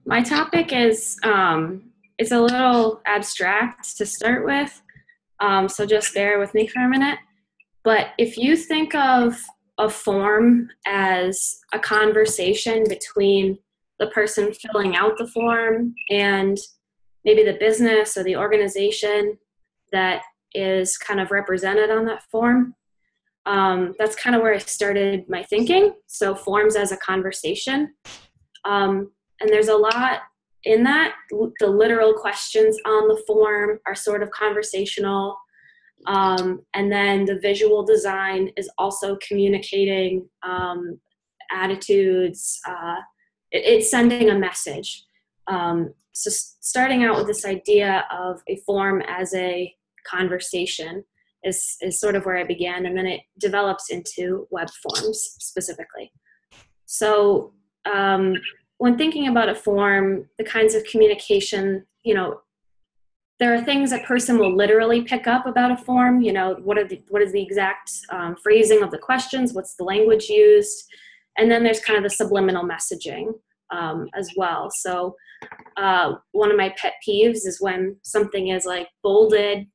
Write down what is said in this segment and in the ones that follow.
My topic is, it's a little abstract to start with, so just bear with me for a minute. But if you think of a form as a conversation between the person filling out the form and maybe the business or the organization that is kind of represented on that form, that's kind of where I started my thinking. So forms as a conversation. And there's a lot in that. The literal questions on the form are sort of conversational. And then the visual design is also communicating attitudes. It's sending a message. So starting out with this idea of a form as a conversation is sort of where I began, and then it develops into web forms specifically. So when thinking about a form, the kinds of communication, there are things a person will literally pick up about a form. What is the exact phrasing of the questions? What's the language used? And then there's kind of the subliminal messaging as well. So one of my pet peeves is when something is like bolded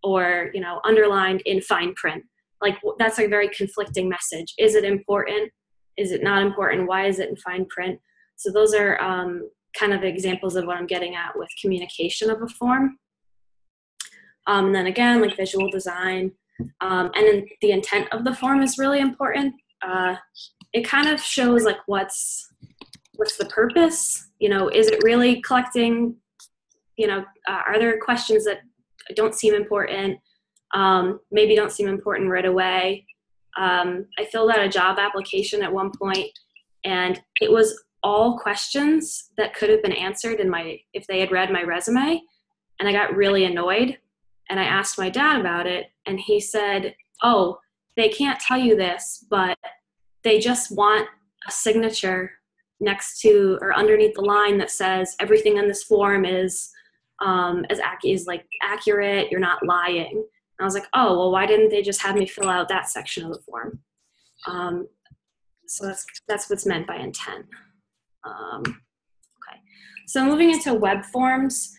or, underlined in fine print. Like that's a very conflicting message. Is it important? Is it not important? Why is it in fine print? So those are kind of examples of what I'm getting at with communication of a form. And then again, like visual design, and then the intent of the form is really important. It kind of shows like what's the purpose. Is it really collecting? Are there questions that don't seem important? Maybe don't seem important right away. I filled out a job application at one point, and it was all questions that could have been answered if they had read my resume. And I got really annoyed, and I asked my dad about it, and he said, "Oh, they can't tell you this, but they just want a signature next to or underneath the line that says everything in this form is accurate. You're not lying." And I was like, "Oh, well, why didn't they just have me fill out that section of the form?" So that's what's meant by intent. Okay, so moving into web forms,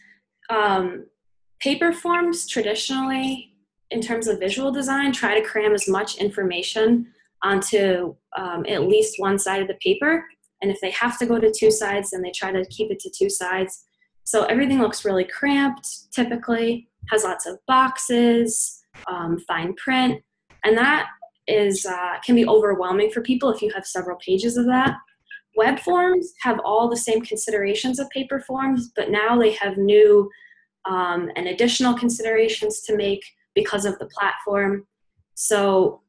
paper forms traditionally, in terms of visual design, try to cram as much information onto at least one side of the paper. And if they have to go to two sides, then they try to keep it to two sides. So everything looks really cramped, typically, has lots of boxes, fine print, and that can be overwhelming for people if you have several pages of that. Web forms have all the same considerations of paper forms, but now they have new and additional considerations to make because of the platform. So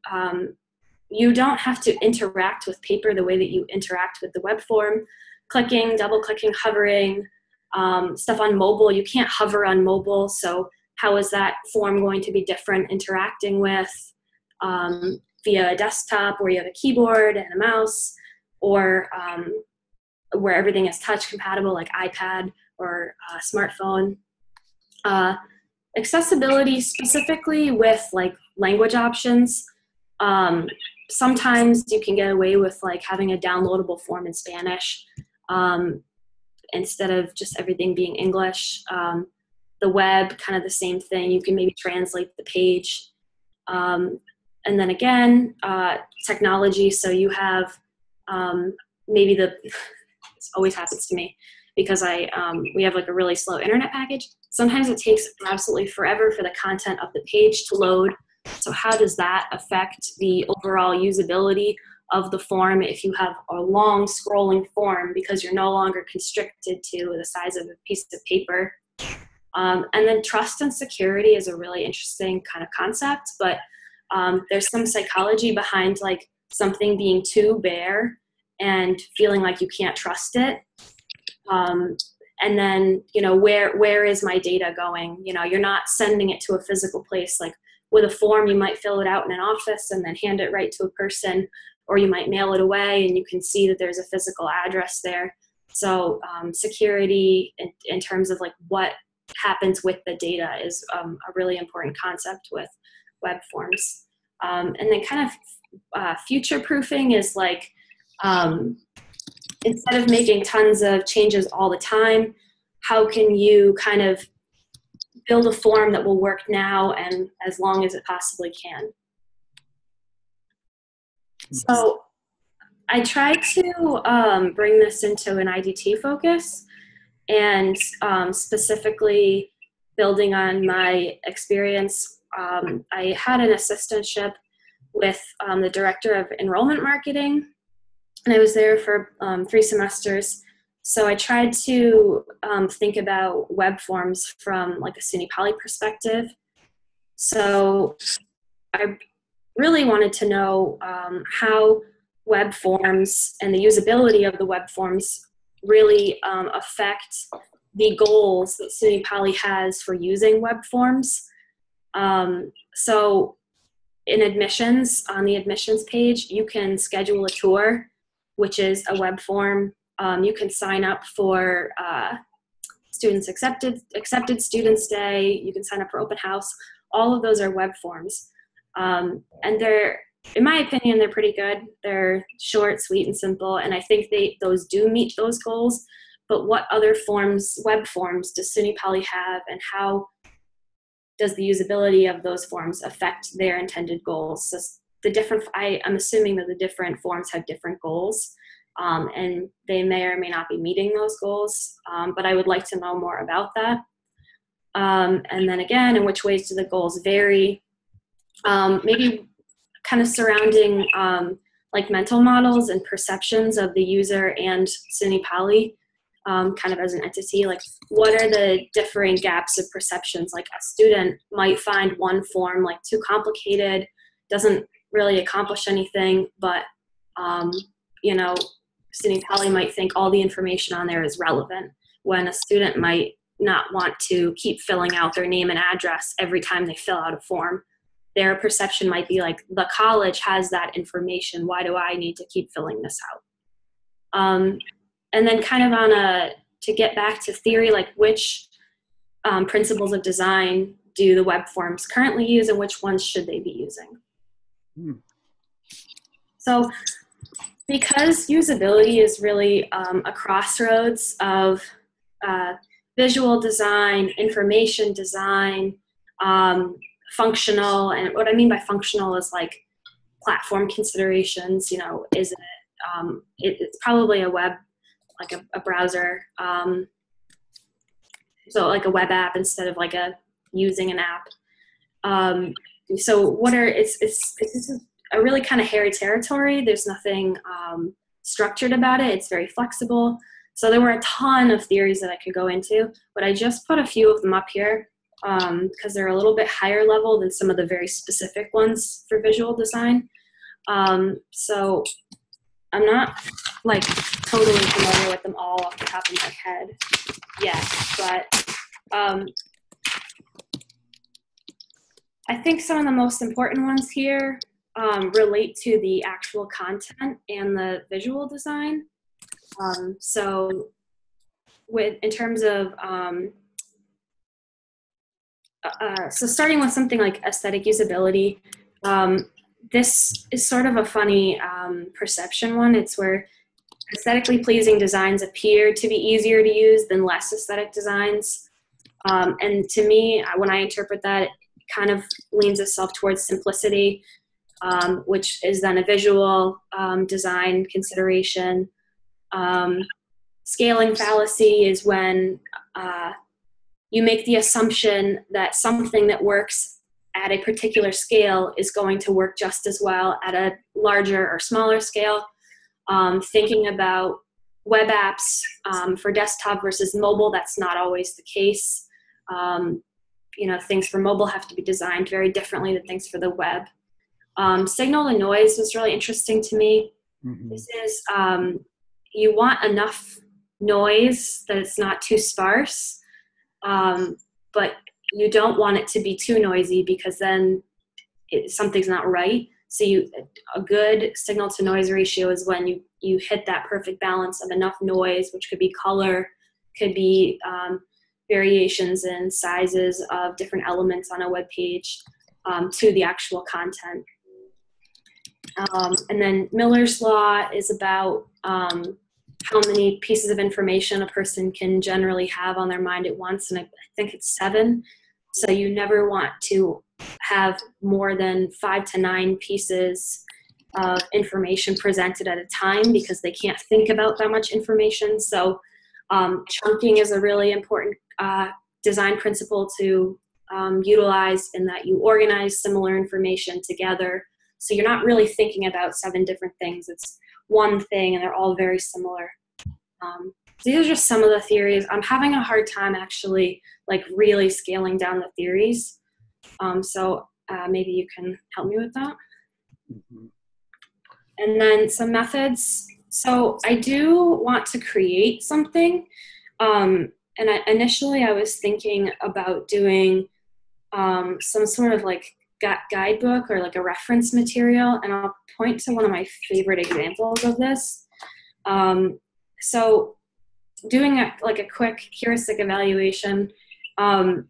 you don't have to interact with paper the way that you interact with the web form. Clicking, double-clicking, hovering, stuff on mobile. You can't hover on mobile, so how is that form going to be different interacting with via a desktop where you have a keyboard and a mouse, or where everything is touch compatible like iPad or smartphone. Accessibility specifically with like language options. Sometimes you can get away with like having a downloadable form in Spanish instead of just everything being English. The web, kind of the same thing. You can maybe translate the page. And then again, technology. So you have maybe this always happens to me because we have like a really slow internet package. Sometimes it takes absolutely forever for the content of the page to load. So how does that affect the overall usability of the form if you have a long scrolling form because you're no longer constricted to the size of a piece of paper? And then trust and security is a really interesting kind of concept, but there's some psychology behind like something being too bare and feeling like you can't trust it. And then, where is my data going? You're not sending it to a physical place. Like with a form, you might fill it out in an office and then hand it right to a person, or you might mail it away and you can see that there's a physical address there. So security in terms of like what happens with the data is a really important concept with web forms. And then kind of future proofing is like instead of making tons of changes all the time, how can you kind of build a form that will work now and as long as it possibly can? So I tried to bring this into an IDT focus, and specifically building on my experience, I had an assistantship with the director of enrollment marketing, and I was there for 3 semesters. So I tried to think about web forms from like a SUNY Poly perspective. So I really wanted to know how web forms and the usability of the web forms really affect the goals that SUNY Poly has for using web forms. So in admissions, on the admissions page, you can schedule a tour, which is a web form. You can sign up for Students Accepted Students Day. You can sign up for open house. All of those are web forms. And they're, in my opinion, they're pretty good. They're short, sweet, and simple. And I think those do meet those goals. But what other forms, web forms, does SUNY Poly have, and how does the usability of those forms affect their intended goals? So I'm assuming that the different forms have different goals, and they may or may not be meeting those goals. But I would like to know more about that. And then again, in which ways do the goals vary? Maybe kind of surrounding like mental models and perceptions of the user and SUNY Poly, kind of as an entity. Like, what are the differing gaps of perceptions? Like, a student might find one form like too complicated, doesn't really accomplish anything, but you know, SUNY Poly might think all the information on there is relevant, when a student might not want to keep filling out their name and address every time they fill out a form. Their perception might be like, the college has that information. Why do I need to keep filling this out? And then kind of to get back to theory, like which principles of design do the web forms currently use, and which ones should they be using? So because usability is really a crossroads of visual design, information design, functional, and what I mean by functional is like platform considerations. You know, is it, it's probably a web, like a browser, so like a web app instead of like using an app. So what are, it's a really kind of hairy territory. There's nothing structured about it. It's very flexible. So there were a ton of theories that I could go into, but I just put a few of them up here because they're a little bit higher level than some of the very specific ones for visual design. So I'm not like totally familiar with them all off the top of my head yet, but I think some of the most important ones here relate to the actual content and the visual design. So in terms of, so starting with something like aesthetic usability, this is sort of a funny perception one. It's where aesthetically pleasing designs appear to be easier to use than less aesthetic designs. And to me, when I interpret that, it kind of leans itself towards simplicity, which is then a visual design consideration. Scaling fallacy is when you make the assumption that something that works at a particular scale is going to work just as well at a larger or smaller scale. Thinking about web apps for desktop versus mobile, that's not always the case. You know, things for mobile have to be designed very differently than things for the web. Signal to noise was really interesting to me. Mm-hmm. This is, you want enough noise that it's not too sparse, but you don't want it to be too noisy because then something's not right. So a good signal to noise ratio is when you hit that perfect balance of enough noise, which could be color, could be variations in sizes of different elements on a web page, to the actual content. And then Miller's Law is about how many pieces of information a person can generally have on their mind at once, and I think it's 7. So you never want to have more than 5 to 9 pieces of information presented at a time, because they can't think about that much information. So chunking is a really important design principle to utilize, in that you organize similar information together. So you're not really thinking about 7 different things. It's one thing, and they're all very similar. These are just some of the theories. I'm having a hard time actually like really scaling down the theories. So maybe you can help me with that. Mm-hmm. And then some methods. So I do want to create something. And initially I was thinking about doing some sort of like guidebook or like a reference material. And I'll point to one of my favorite examples of this. So doing a quick heuristic evaluation, I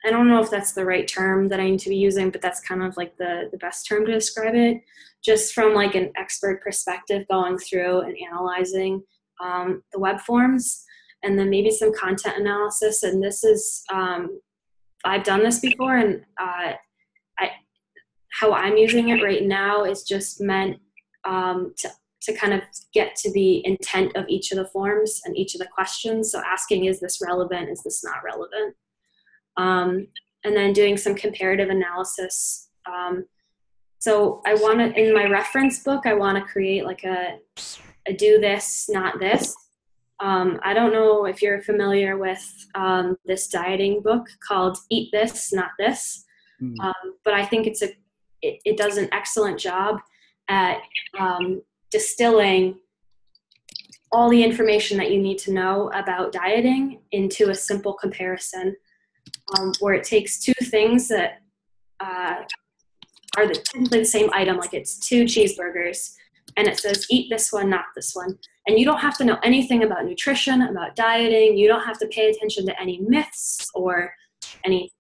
don't know if that's the right term that I need to be using, but that's kind of like the best term to describe it. Just from like an expert perspective, going through and analyzing the web forms, and then maybe some content analysis. And this is, I've done this before, and how I'm using it right now is just meant to kind of get to the intent of each of the forms and each of the questions. So asking, is this relevant? Is this not relevant? And then doing some comparative analysis. So I want to, in my reference book, I want to create like a do this, not this. I don't know if you're familiar with this dieting book called Eat This, Not This. But I think it does an excellent job at distilling all the information that you need to know about dieting into a simple comparison, where it takes 2 things that are technically the same item, like it's 2 cheeseburgers, and it says eat this one, not this one. And you don't have to know anything about nutrition, about dieting. You don't have to pay attention to any myths or any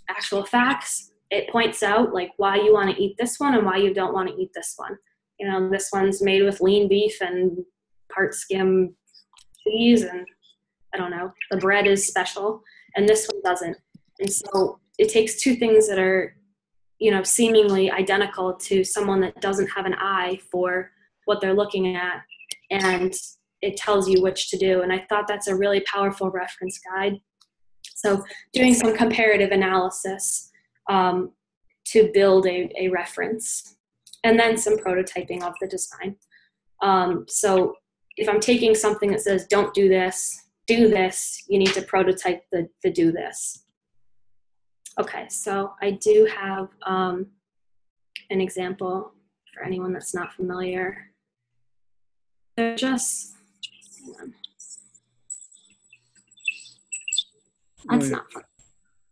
actual facts. It points out like why you want to eat this one and why you don't want to eat this one. You know, this one's made with lean beef and part skim cheese, and I don't know, the bread is special, and this one doesn't. And so it takes 2 things that are, you know, seemingly identical to someone that doesn't have an eye for what they're looking at, and it tells you which to do. And I thought that's a really powerful reference guide. So doing some comparative analysis to build a reference, and then some prototyping of the design. So if I'm taking something that says don't do this, do this, you need to prototype the do this. Okay, so I do have an example for anyone that's not familiar. They're just, hang on. That's not fun.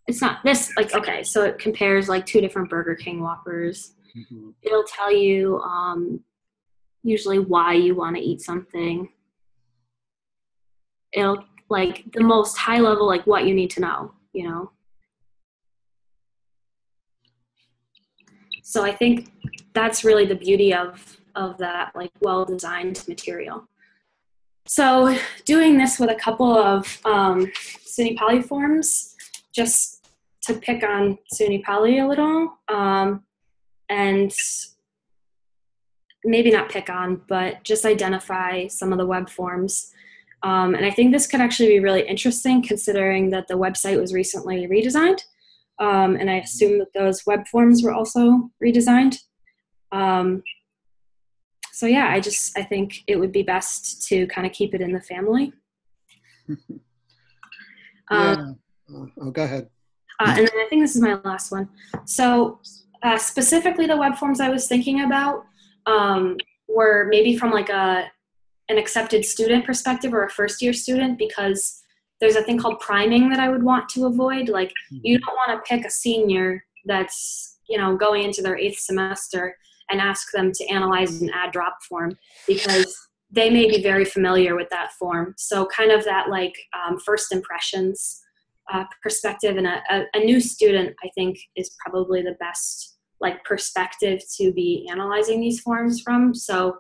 It's not this, like, okay, so it compares like 2 different Burger King Whoppers. Mm-hmm. It'll tell you usually why you want to eat something. It'll like the most high level, like what you need to know, you know. So I think that's really the beauty of that like well-designed material. So doing this with a couple of SUNY Poly forms, just to pick on SUNY Poly a little, and maybe not pick on, but just identify some of the web forms. And I think this could actually be really interesting, considering that the website was recently redesigned. And I assume that those web forms were also redesigned. So yeah, I think it would be best to kind of keep it in the family. Go ahead. And then I think this is my last one. So specifically the web forms I was thinking about were maybe from like an accepted student perspective or a first-year student, because there's a thing called priming that I would want to avoid. Like, you don't want to pick a senior that's, you know, going into their 8th semester and ask them to analyze an add drop form, because they may be very familiar with that form. So kind of that like first impressions perspective, and a new student, I think, is probably the best like perspective to be analyzing these forms from. So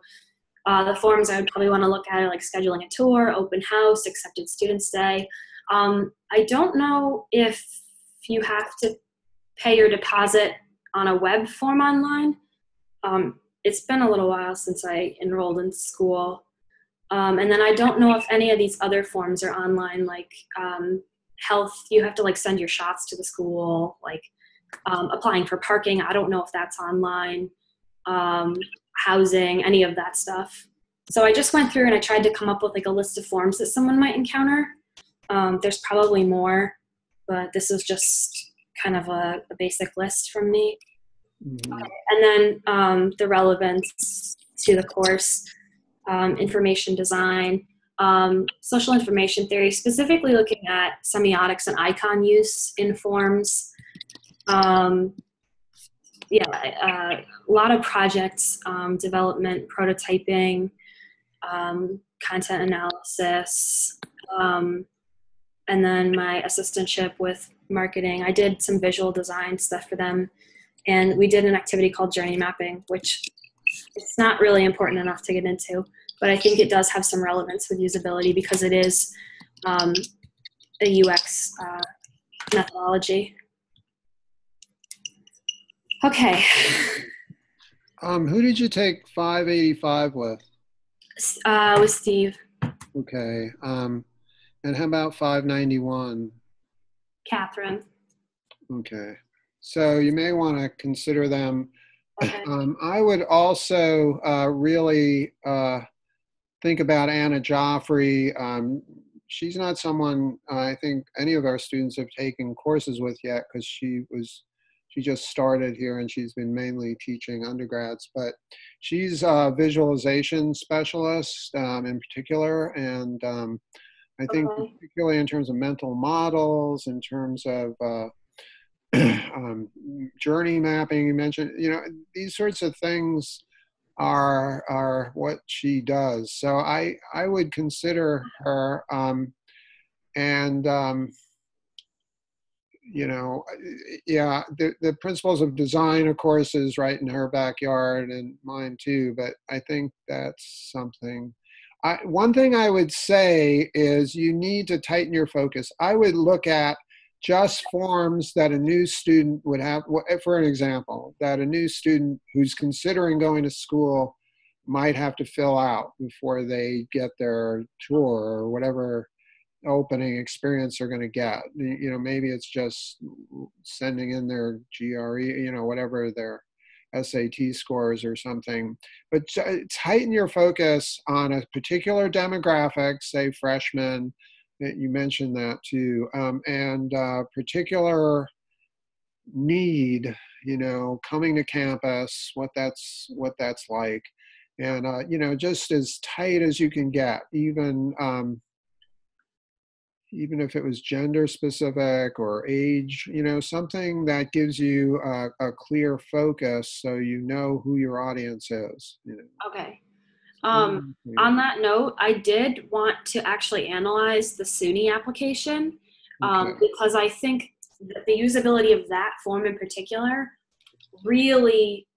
The forms I would probably want to look at are like scheduling a tour, open house, accepted students day. I don't know if you have to pay your deposit on a web form online. It's been a little while since I enrolled in school. And then I don't know if any of these other forms are online, like health, you have to like send your shots to the school, like applying for parking. I don't know if that's online, housing, any of that stuff. So I just went through and I tried to come up with like a list of forms that someone might encounter. There's probably more, but this is just kind of a basic list from me. Mhm. And then the relevance to the course, information design, social information theory, specifically looking at semiotics and icon use in forms. A lot of projects, development, prototyping, content analysis, and then my assistantship with marketing. I did some visual design stuff for them, and we did an activity called journey mapping, which it's not really important enough to get into, but I think it does have some relevance with usability because it is a UX methodology. Okay. Who did you take 585 with? With Steve. Okay. And how about 591? Catherine. Okay. So you may want to consider them. Okay. I would also really think about Anna Joffrey. She's not someone I think any of our students have taken courses with yet because she just started here and she's been mainly teaching undergrads, but she's a visualization specialist in particular. And I think particularly in terms of mental models, in terms of journey mapping, you mentioned, these sorts of things are what she does. So I would consider her, the principles of design, of course, is right in her backyard and mine too, but I think that's something. One thing I would say is you need to tighten your focus. I would look at just forms that a new student would have, for an example, that a new student who's considering going to school might have to fill out before they get their tour or whatever opening experience they're going to get. Maybe it's just sending in their GRE, whatever their SAT scores or something. But tighten your focus on a particular demographic, say freshmen. You mentioned that too, and particular need, coming to campus, what that's like, and just as tight as you can get, even if it was gender specific or age, something that gives you a clear focus so you know who your audience is. Okay. On that note, I did want to actually analyze the SUNY application because I think that the usability of that form in particular really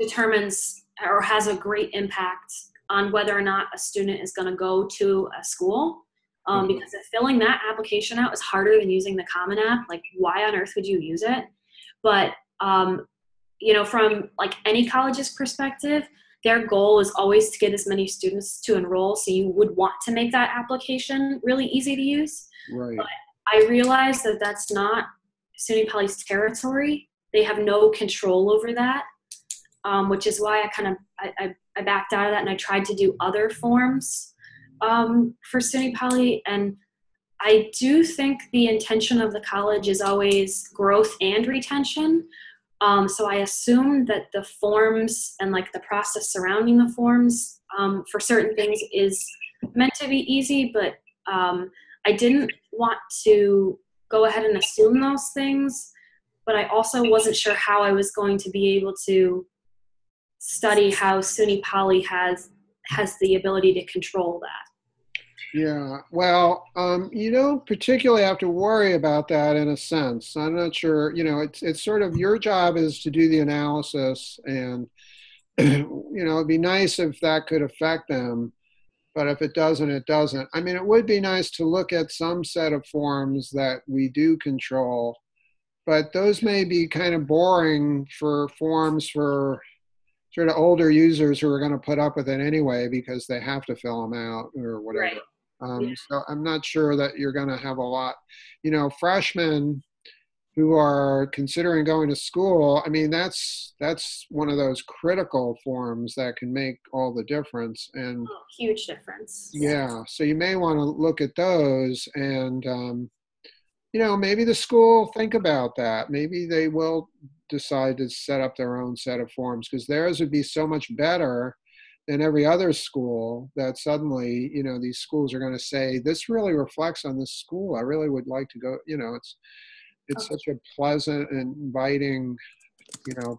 determines or has a great impact on whether or not a student is going to go to a school. Because if filling that application out is harder than using the Common App, like why on earth would you use it? But, from like any college's perspective, their goal is always to get as many students to enroll. So you would want to make that application really easy to use. Right. But I realize that that's not SUNY Poly's territory. They have no control over that, which is why I backed out of that and I tried to do other forms for SUNY Poly. And I do think the intention of the college is always growth and retention. So I assume that the forms and like the process surrounding the forms for certain things is meant to be easy, but I didn't want to go ahead and assume those things, but I also wasn't sure how I was going to be able to study how SUNY Poly has the ability to control that. Yeah, well, you don't particularly have to worry about that in a sense. I'm not sure, it's sort of your job is to do the analysis and it'd be nice if that could affect them, but if it doesn't, it doesn't. I mean, it would be nice to look at some set of forms that we do control, but those may be kind of boring for forms for sort of older users who are going to put up with it anyway because they have to fill them out or whatever. Right. Yeah. So I'm not sure that you're going to have a lot, freshmen who are considering going to school. I mean, that's one of those critical forms that can make all the difference. And Oh, huge difference. yeah, so you may want to look at those and, maybe the school think about that. Maybe they will decide to set up their own set of forms because theirs would be so much better than every other school that suddenly, these schools are going to say, this really reflects on this school. I really would like to go, it's Okay. such a pleasant and inviting,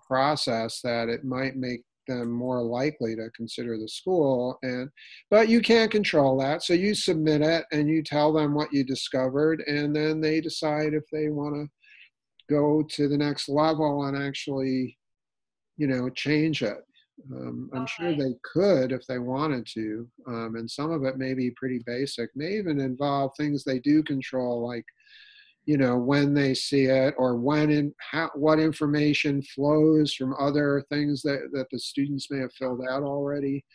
process that it might make them more likely to consider the school. But you can't control that. So you submit it and you tell them what you discovered, and then they decide if they want to go to the next level and actually, change it. I'm sure Okay. they could if they wanted to. And some of it may be pretty basic, may even involve things they do control, like, when they see it, or what information flows from other things that the students may have filled out already,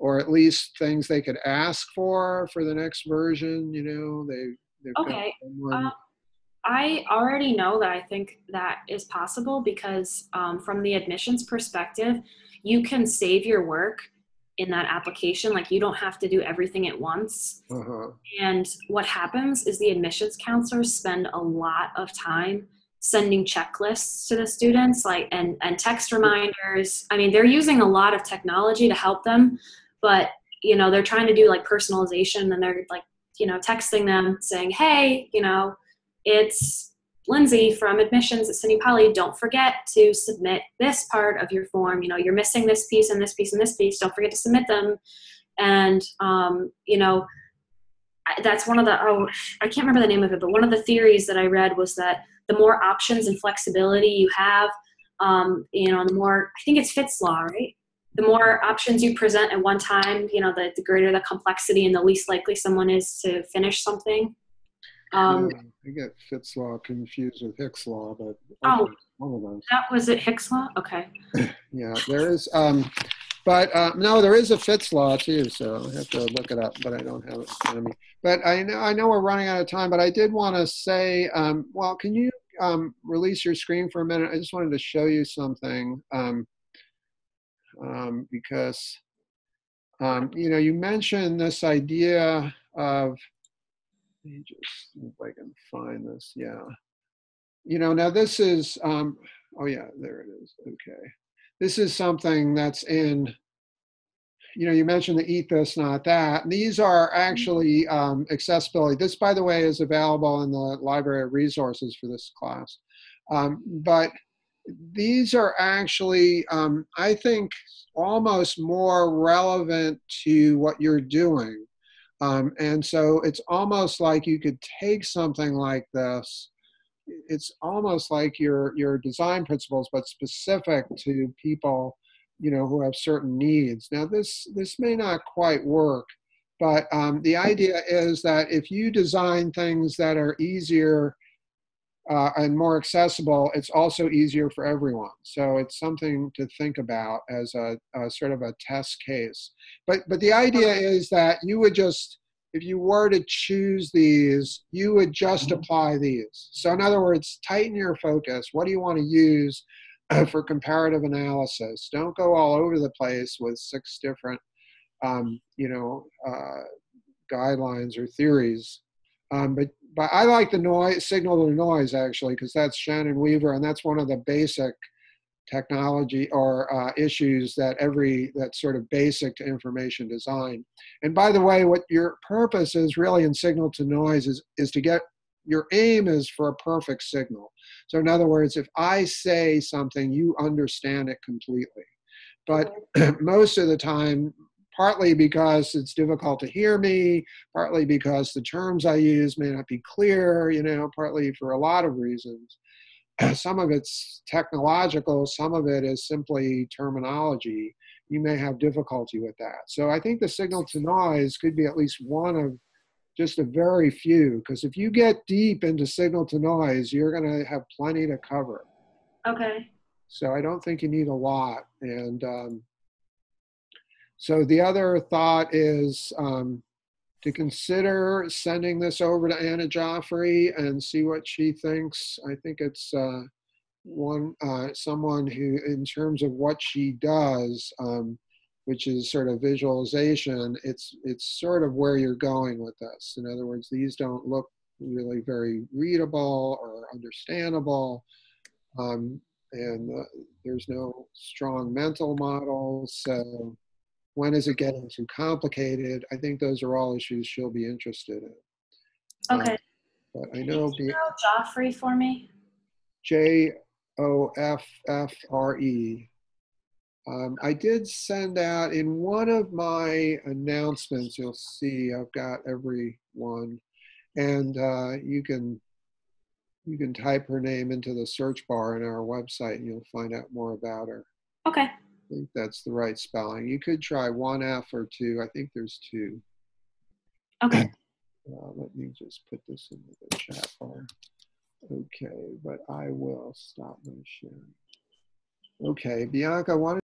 or at least things they could ask for the next version. They've got Okay. someone. I already know that I think that is possible because from the admissions perspective, you can save your work in that application. Like you don't have to do everything at once. Uh-huh. And what happens is the admissions counselors spend a lot of time sending checklists to the students, like and text reminders. I mean, they're using a lot of technology to help them, but they're trying to do like personalization, and they're like, texting them saying, hey, it's Lindsey from admissions at SUNY Poly. Don't forget to submit this part of your form. You're missing this piece and this piece and this piece. Don't forget to submit them. And, that's one of the, I can't remember the name of it, but one of the theories that I read was that the more options and flexibility you have, the more, I think it's Fitts law, right? The more options you present at one time, the greater the complexity and the least likely someone is to finish something. Yeah, I get Fitts law confused with Hicks law, but Oh, okay, one of those. that was it, Hicks law? Okay. Yeah, there is. But no, there is a Fitts law too, so I have to look it up, but I don't have it in front of me. But I know we're running out of time, but I did want to say, well, can you release your screen for a minute? I just wanted to show you something because, you mentioned this idea of, let me just see if I can find this. Yeah. Now this is, oh yeah, there it is. Okay. This is something that's in, you mentioned the eat this, not that. These are actually accessibility. This, by the way, is available in the library of resources for this class. But these are actually, I think, almost more relevant to what you're doing. And so it's almost like you could take something like this. It's almost like your design principles, but specific to people, who have certain needs. Now, this may not quite work, but the idea is that if you design things that are easier and more accessible, it's also easier for everyone. So it's something to think about as a sort of a test case. But the idea is that you would just, if you were to choose these, you would just apply these. So in other words, tighten your focus. What do you want to use for comparative analysis? Don't go all over the place with 6 different, guidelines or theories. But I like the noise, signal to noise, actually, because that's Shannon Weaver, and that's one of the basic technology or issues that's sort of basic to information design. And by the way, what your purpose is really in signal to noise is to get, your aim is for a perfect signal. So in other words, if I say something, you understand it completely. But most of the time, partly because it's difficult to hear me, partly because the terms I use may not be clear, partly for a lot of reasons. some of it's technological, some of it is simply terminology. You may have difficulty with that. So I think the signal to noise could be at least one of just a very few, because if you get deep into signal to noise, you're going to have plenty to cover. Okay. So I don't think you need a lot. And so the other thought is to consider sending this over to Anna Joffrey and see what she thinks. I think it's someone who, in terms of what she does, which is sort of visualization, it's sort of where you're going with this. In other words, these don't look really very readable or understandable, and there's no strong mental models. So when is it getting too complicated? I think those are all issues she'll be interested in. Okay. But I Can know you spell Joffrey for me? Joffre. I did send out in one of my announcements, you'll see I've got every one, and you can type her name into the search bar on our website and you'll find out more about her. Okay. I think that's the right spelling. You could try one F or two. I think there's two. Okay. Let me just put this into the chat bar. Okay, but I will stop my sharing. Okay, Bianca, why don't